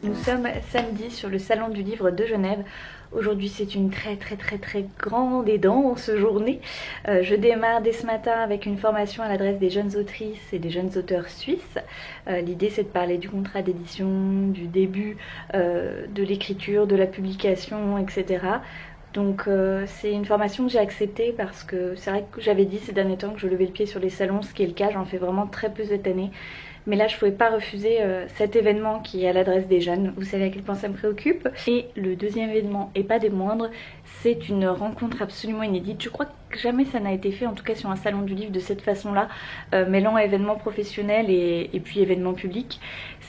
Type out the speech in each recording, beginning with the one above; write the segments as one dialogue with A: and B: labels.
A: Nous sommes samedi sur le salon du livre de Genève. Aujourd'hui c'est une très grande et dense journée. Je démarre dès ce matin avec une formation à l'adresse des jeunes autrices et des jeunes auteurs suisses. L'idée c'est de parler du contrat d'édition, du début de l'écriture, de la publication, etc. Donc c'est une formation que j'ai acceptée parce que c'est vrai que j'avais dit ces derniers temps que je levais le pied sur les salons, ce qui est le cas, j'en fais vraiment très peu cette année. Mais là je ne pouvais pas refuser cet événement qui est à l'adresse des jeunes, vous savez à quel point ça me préoccupe. Et le deuxième événement, et pas des moindres, c'est une rencontre absolument inédite. Je crois que jamais ça n'a été fait, en tout cas sur un salon du livre de cette façon-là, mêlant événements professionnels et puis événements publics.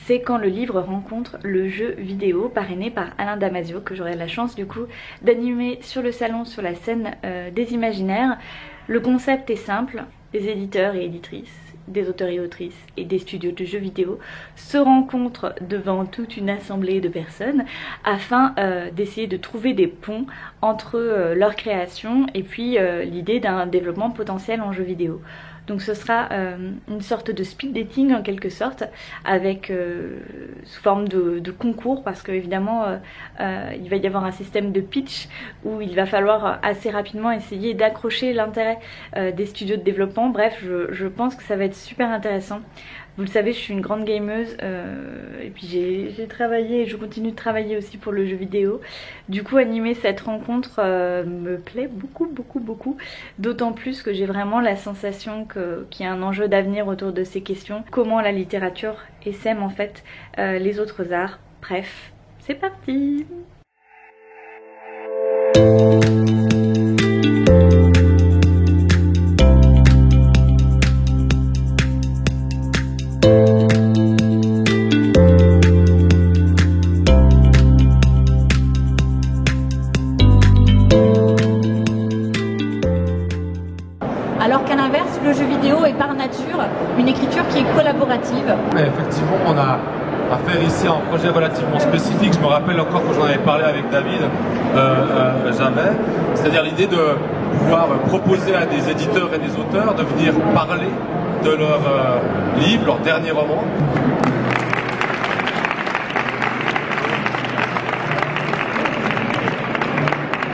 A: C'est quand le livre rencontre le jeu vidéo parrainé par Alain Damasio, que j'aurai la chance du coup d'animer sur le salon, sur la scène des imaginaires. Le concept est simple, les éditeurs et éditrices, des auteurs et autrices et des studios de jeux vidéo se rencontrent devant toute une assemblée de personnes afin d'essayer de trouver des ponts entre leur création et puis l'idée d'un développement potentiel en jeux vidéo. Donc ce sera une sorte de speed dating en quelque sorte, avec sous forme de concours, parce que évidemment il va y avoir un système de pitch où il va falloir assez rapidement essayer d'accrocher l'intérêt des studios de développement. Bref, je pense que ça va être super intéressant. Vous le savez, je suis une grande gameuse et puis j'ai travaillé et je continue de travailler aussi pour le jeu vidéo. Du coup, animer cette rencontre me plaît beaucoup. D'autant plus que j'ai vraiment la sensation qu'il y a un enjeu d'avenir autour de ces questions. Comment la littérature essaime en fait les autres arts. Bref, c'est parti!
B: Alors qu'à l'inverse, le jeu vidéo est par nature une écriture qui est collaborative.
C: Mais effectivement, on a affaire ici à un projet relativement spécifique. Je me rappelle encore que j'en avais parlé avec David jamais. C'est-à-dire l'idée de pouvoir proposer à des éditeurs et des auteurs de venir parler de leurs livres, leur dernier roman.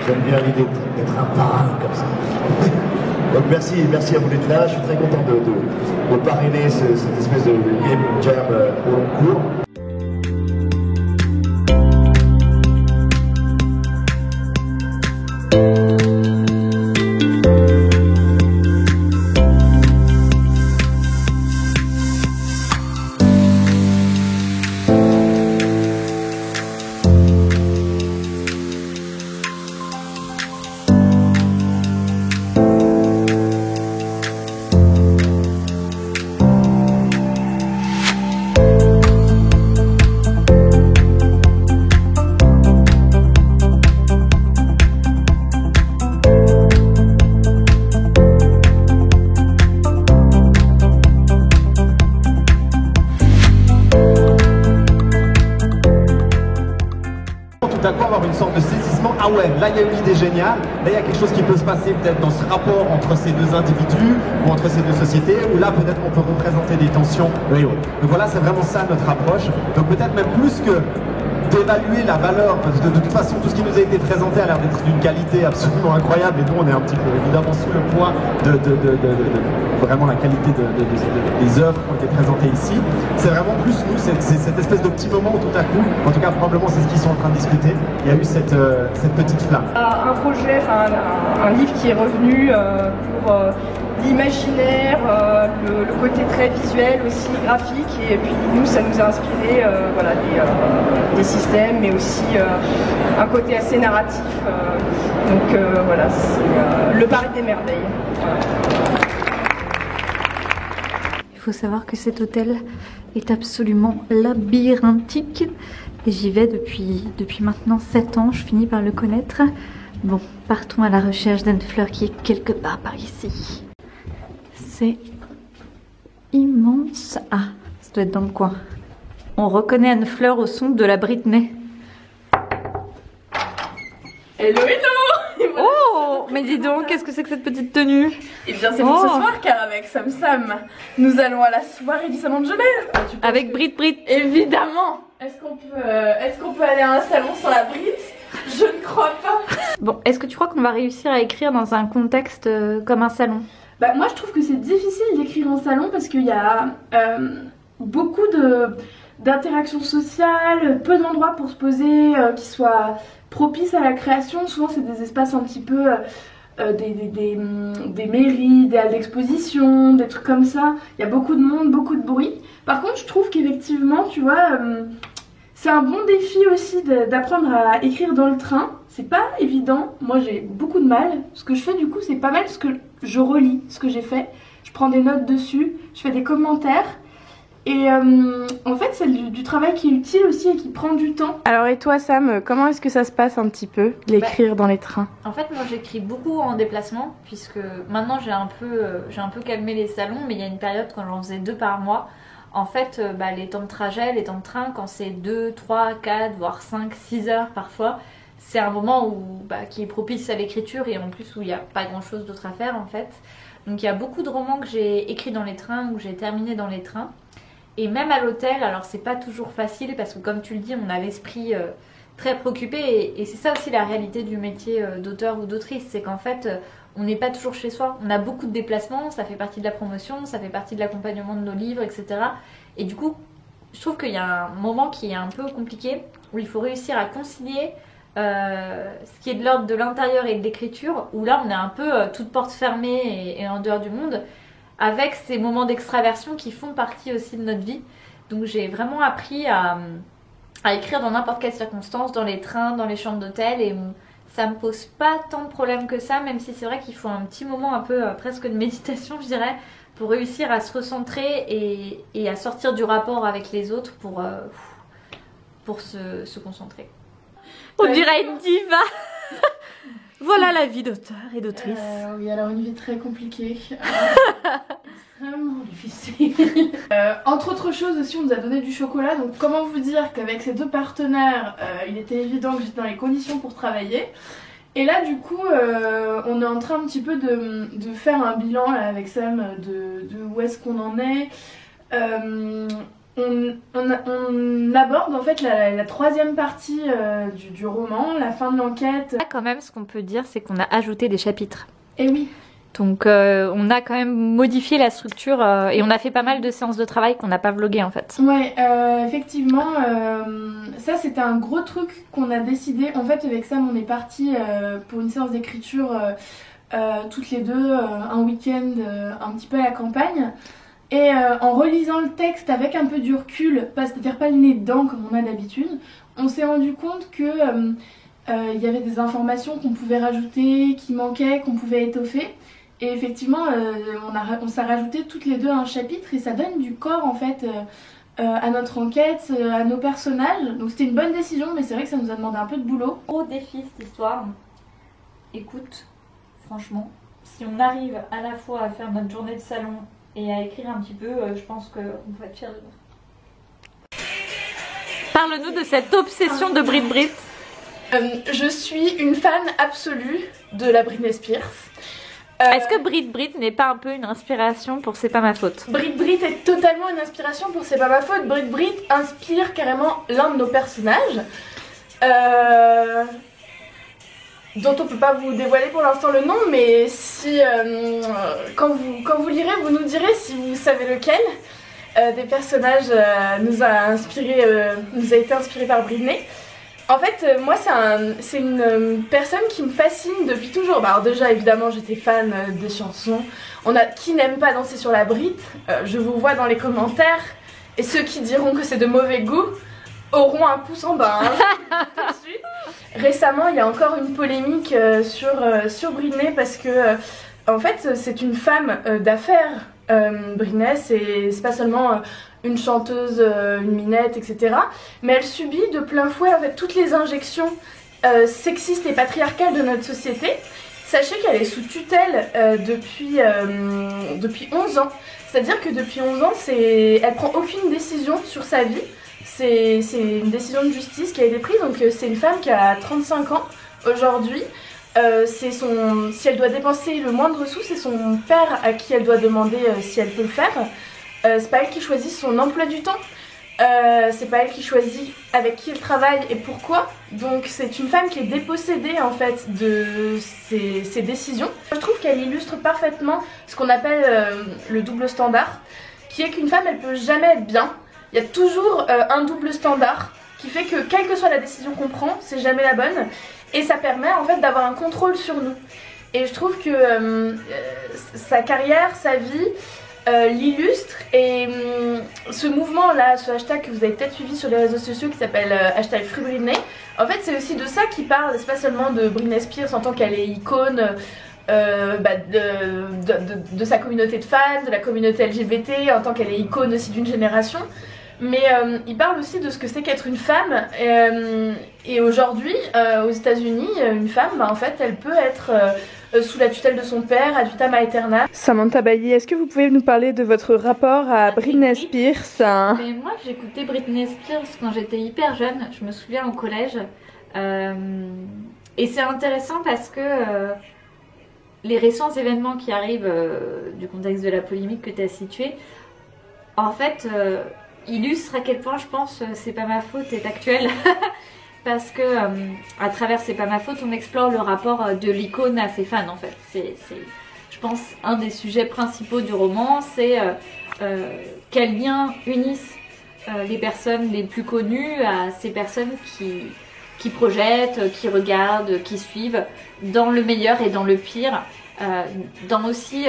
D: J'aime bien l'idée d'être un parrain comme ça. Donc merci à vous d'être là, je suis très content de parrainer cette espèce de game jam au long cours.
E: Avoir une sorte de saisissement, ah ouais, là il y a une idée géniale, là il y a quelque chose qui peut se passer peut-être dans ce rapport entre ces deux individus ou entre ces deux sociétés, où là peut-être on peut représenter des tensions et autres. Donc voilà, c'est vraiment ça notre approche. Donc peut-être même plus que d'évaluer la valeur, parce que de toute façon tout ce qui nous a été présenté a l'air d'être d'une qualité absolument incroyable, et nous on est un petit peu évidemment sous le poids de vraiment la qualité des œuvres qui ont été présentées ici. C'est vraiment plus nous, c'est cette espèce de petit moment où tout à coup, en tout cas probablement c'est ce qu'ils sont en train de discuter, il y a eu cette petite flamme.
F: Un projet, un livre qui est revenu pour l'imaginaire, le côté très visuel aussi, graphique, et puis nous ça nous a inspiré voilà, des systèmes, mais aussi un côté assez narratif, donc voilà, c'est le Paris des merveilles. Voilà.
A: Il faut savoir que cet hôtel est absolument labyrinthique. Et j'y vais depuis maintenant 7 ans, je finis par le connaître. Bon, partons à la recherche d'Anne Fleur qui est quelque part par ici. C'est immense. Ah, ça doit être dans le coin. On reconnaît Anne Fleur au son de la Britney.
F: Hello, hello.
A: Oh, mais dis donc, qu'est-ce que c'est que cette petite tenue?
F: Et bien c'est pour ce soir car avec Sam Sam, nous allons à la soirée du salon de Genève.
A: Avec Brit.
F: Évidemment. Est-ce qu'on peut aller à un salon sans la Brit? Je ne crois pas.
A: Bon, est-ce que tu crois qu'on va réussir à écrire dans un contexte comme un salon?
F: Bah moi je trouve que c'est difficile d'écrire en salon parce qu'il y a beaucoup d'interactions sociales, peu d'endroits pour se poser qui soient propices à la création. Souvent c'est des espaces un petit peu des mairies, des halles d'exposition, des trucs comme ça. Il y a beaucoup de monde, beaucoup de bruit. Par contre je trouve qu'effectivement tu vois c'est un bon défi aussi d'apprendre à écrire dans le train. C'est pas évident, moi j'ai beaucoup de mal. Ce que je fais du coup c'est pas mal ce que je relis, ce que j'ai fait. Je prends des notes dessus, je fais des commentaires. Et en fait c'est du travail qui est utile aussi et qui prend du temps. Alors et toi Sam, comment est-ce que ça se passe un petit peu, l'écrire dans les trains?
A: En fait moi j'écris beaucoup en déplacement puisque maintenant j'ai un peu calmé les salons, mais il y a une période quand j'en faisais 2 par mois. En fait les temps de trajet, les temps de train, quand c'est 2, 3, 4, voire 5, 6 heures parfois, c'est un moment qui est propice à l'écriture et en plus où il n'y a pas grand chose d'autre à faire en fait. Donc il y a beaucoup de romans que j'ai écrits dans les trains ou j'ai terminé dans les trains. Et même à l'hôtel, alors c'est pas toujours facile parce que comme tu le dis, on a l'esprit très préoccupé et c'est ça aussi la réalité du métier d'auteur ou d'autrice, c'est qu'en fait on n'est pas toujours chez soi, on a beaucoup de déplacements, ça fait partie de la promotion, ça fait partie de l'accompagnement de nos livres, etc. Et du coup, je trouve qu'il y a un moment qui est un peu compliqué où il faut réussir à concilier ce qui est de l'ordre de l'intérieur et de l'écriture, où là on est un peu toute porte fermée et en dehors du monde, avec ces moments d'extraversion qui font partie aussi de notre vie. Donc j'ai vraiment appris à écrire dans n'importe quelle circonstance, dans les trains, dans les chambres d'hôtel, et ça me pose pas tant de problèmes que ça, même si c'est vrai qu'il faut un petit moment un peu presque de méditation je dirais, pour réussir à se recentrer et à sortir du rapport avec les autres pour se concentrer. On dirait une diva. Voilà la vie d'auteur et d'autrice.
F: Oui, alors une vie très compliquée. Extrêmement difficile. Entre autres choses aussi, on nous a donné du chocolat. Donc comment vous dire qu'avec ces 2 partenaires, il était évident que j'étais dans les conditions pour travailler. Et là du coup, on est en train un petit peu de faire un bilan là, avec Sam de où est-ce qu'on en est. On aborde en fait la 3e partie du roman, la fin de l'enquête.
A: Là quand même ce qu'on peut dire c'est qu'on a ajouté des chapitres.
F: Et oui.
A: Donc on a quand même modifié la structure et on a fait pas mal de séances de travail qu'on n'a pas vlogué en fait.
F: Ouais, effectivement, ça c'était un gros truc qu'on a décidé. En fait avec Sam on est parti pour une séance d'écriture toutes les deux, un week-end un petit peu à la campagne. Et en relisant le texte avec un peu du recul, c'est-à-dire pas le nez dedans comme on a d'habitude, on s'est rendu compte que il y avait des informations qu'on pouvait rajouter, qui manquaient, qu'on pouvait étoffer. Et effectivement, on s'est rajouté toutes les deux un chapitre et ça donne du corps en fait à notre enquête, à nos personnages. Donc c'était une bonne décision, mais c'est vrai que ça nous a demandé un peu de boulot.
A: Gros défi cette histoire. Écoute, franchement, si on arrive à la fois à faire notre journée de salon et à écrire un petit peu, je pense qu'on va être fiers de nous. Parle-nous de cette obsession de Brit.
F: Je suis une fan absolue de la Britney Spears.
A: Est-ce que Brit n'est pas un peu une inspiration pour C'est pas ma faute?
F: Brit est totalement une inspiration pour C'est pas ma faute. Brit inspire carrément l'un de nos personnages. Dont on peut pas vous dévoiler pour l'instant le nom, mais si quand vous lirez, vous nous direz si vous savez lequel des personnages nous a été inspiré par Britney. En fait, moi c'est une personne qui me fascine depuis toujours. Alors déjà évidemment j'étais fan des chansons. Qui n'aime pas danser sur la Brit, je vous vois dans les commentaires. Et ceux qui diront que c'est de mauvais goût auront un pouce en bas. Hein, tout de suite. Récemment, il y a encore une polémique sur Britney parce que en fait, c'est une femme d'affaires. Britney, c'est pas seulement une chanteuse, une minette, etc. Mais elle subit de plein fouet en fait toutes les injections sexistes et patriarcales de notre société. Sachez qu'elle est sous tutelle depuis 11 ans. C'est-à-dire que depuis 11 ans, elle prend aucune décision sur sa vie. C'est une décision de justice qui a été prise. Donc c'est une femme qui a 35 ans aujourd'hui. Si elle doit dépenser le moindre sou, c'est son père à qui elle doit demander si elle peut le faire. C'est pas elle qui choisit son emploi du temps. C'est pas elle qui choisit avec qui elle travaille et pourquoi. Donc c'est une femme qui est dépossédée en fait de ses décisions. Je trouve qu'elle illustre parfaitement ce qu'on appelle le double standard, qui est qu'une femme elle peut jamais être bien. Il y a toujours un double standard qui fait que quelle que soit la décision qu'on prend, c'est jamais la bonne. Et ça permet en fait d'avoir un contrôle sur nous. Et je trouve que sa carrière, sa vie l'illustre. Et ce mouvement là, ce hashtag que vous avez peut-être suivi sur les réseaux sociaux qui s'appelle hashtag Free Britney, en fait c'est aussi de ça qu'il parle. C'est pas seulement de Britney Spears en tant qu'elle est icône de sa communauté de fans, de la communauté LGBT, en tant qu'elle est icône aussi d'une génération. Mais il parle aussi de ce que c'est qu'être une femme. Et aujourd'hui, aux États-Unis, une femme, en fait, elle peut être sous la tutelle de son père ad vitam aeternam.
G: Samantha Bailly, est-ce que vous pouvez nous parler de votre rapport à Britney Spears?
A: Mais moi, j'écoutais Britney Spears quand j'étais hyper jeune. Je me souviens au collège. Et c'est intéressant parce que les récents événements qui arrivent du contexte de la polémique que tu as situé, en fait, illustre à quel point je pense C'est pas ma faute est actuel. Parce que à travers C'est pas ma faute, on explore le rapport de l'icône à ses fans en fait. C'est, je pense, un des sujets principaux du roman, c'est quels liens unissent les personnes les plus connues à ces personnes qui projettent, qui regardent, qui suivent, dans le meilleur et dans le pire, dans aussi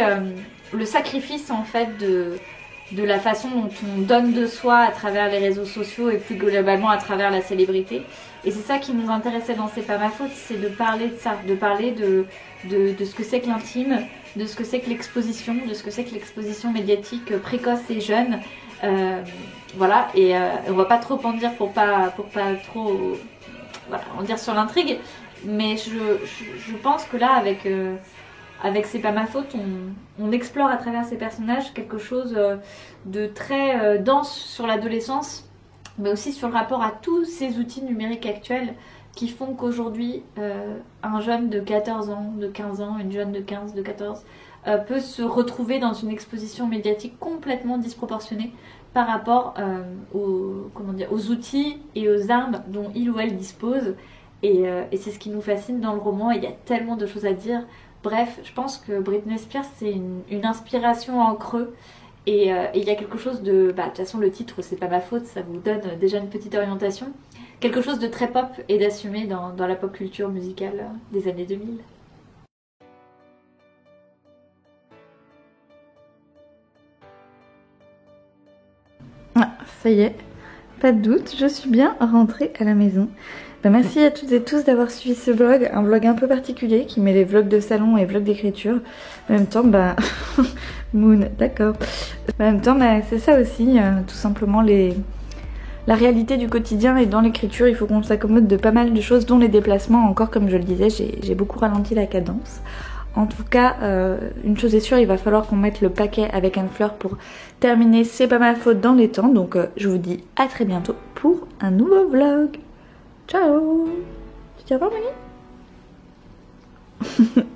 A: le sacrifice en fait de la façon dont on donne de soi à travers les réseaux sociaux et plus globalement à travers la célébrité. Et c'est ça qui nous intéressait dans C'est pas ma faute, c'est de parler de ça, de parler de ce que c'est que l'intime, de ce que c'est que l'exposition, de ce que c'est que l'exposition médiatique précoce et jeune. Voilà, et on va pas trop en dire pour pas trop voilà, en dire sur l'intrigue, mais je pense que là avec C'est pas ma faute, on explore à travers ces personnages quelque chose de très dense sur l'adolescence, mais aussi sur le rapport à tous ces outils numériques actuels qui font qu'aujourd'hui, un jeune de 14 ans, de 15 ans, une jeune de 15, de 14, peut se retrouver dans une exposition médiatique complètement disproportionnée par rapport aux outils et aux armes dont il ou elle dispose. Et c'est ce qui nous fascine dans le roman, et il y a tellement de choses à dire. Bref, je pense que Britney Spears, c'est une inspiration en creux. Et il y a quelque chose de... Bah, de toute façon, le titre, C'est pas ma faute, ça vous donne déjà une petite orientation. Quelque chose de très pop et d'assumé dans la pop culture musicale des années 2000. Ah, ça y est, pas de doute, je suis bien rentrée à la maison. Bah, merci à toutes et tous d'avoir suivi ce vlog, un vlog un peu particulier qui met les vlogs de salon et vlogs d'écriture. En même temps, bah, Moon, d'accord. En même temps, bah, c'est ça aussi, tout simplement la réalité du quotidien, et dans l'écriture, il faut qu'on s'accommode de pas mal de choses, dont les déplacements. Encore, comme je le disais, j'ai beaucoup ralenti la cadence. En tout cas, une chose est sûre, il va falloir qu'on mette le paquet avec Anne-Fleur pour terminer C'est pas ma faute dans les temps. Donc je vous dis à très bientôt pour un nouveau vlog. Ciao. Tu dis au revoir, Moni?